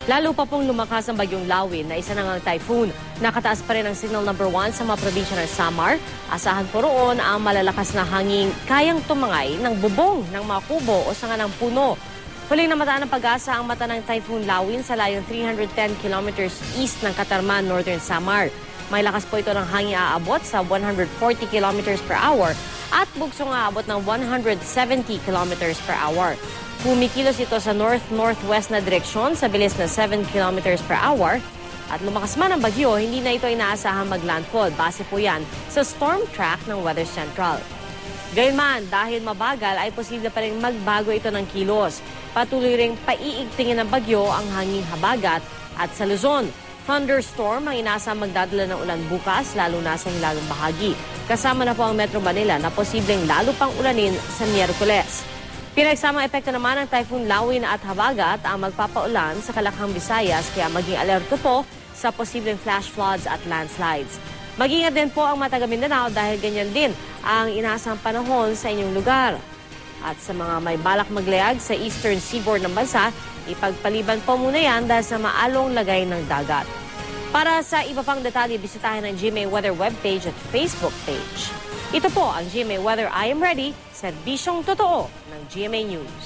Lalo pa pong lumakas ang bagyong Lawin na isa na ngang typhoon. Nakataas pa rin ang signal number 1 sa mga probinsya ng Samar. Asahan po roon ang malalakas na hangin kayang tumangay ng bubong ng mga kubo o sanga ng puno. Huling namataan ng pag-asa ang mata ng Typhoon Lawin sa layong 310 kilometers east ng Katarman, Northern Samar. May lakas po ito ng hangin aabot sa 140 kilometers per hour at bugsong aabot ng 170 kilometers per hour. Kumikilos ito sa north-northwest na direksyon sa bilis na 7 kilometers per hour. At lumakas man ang bagyo, hindi na ito inaasahang maglandfall. Base po yan sa storm track ng Weather Central. Gayunman, dahil mabagal ay posible pa rin magbago ito ng kilos. Patuloy ring paiigtingin ng bagyo ang hanging habagat at sa Luzon. Thunderstorm ang inaasahang magdadala ng ulan bukas, lalo na sa hilagang bahagi. Kasama na po ang Metro Manila na posibleng lalo pang ulanin sa Miyerkules. Pinagsamang epekto naman ng Typhoon Lawin at habagat ang magpapaulan sa Kalakhang, Visayas, kaya maging alerto po sa posibleng flash floods at landslides. Mag-ingat din po ang mga taga Mindanao dahil ganyan din ang inaasahang panahon sa inyong lugar. At sa mga may balak maglayag sa eastern seaboard ng bansa, ipagpaliban po muna yan dahil sa maalong lagay ng dagat. Para sa iba pang detalye, bisitahin ang GMA Weather webpage at Facebook page. Ito po ang GMA Weather I Am Ready, serbisyong totoo ng GMA News.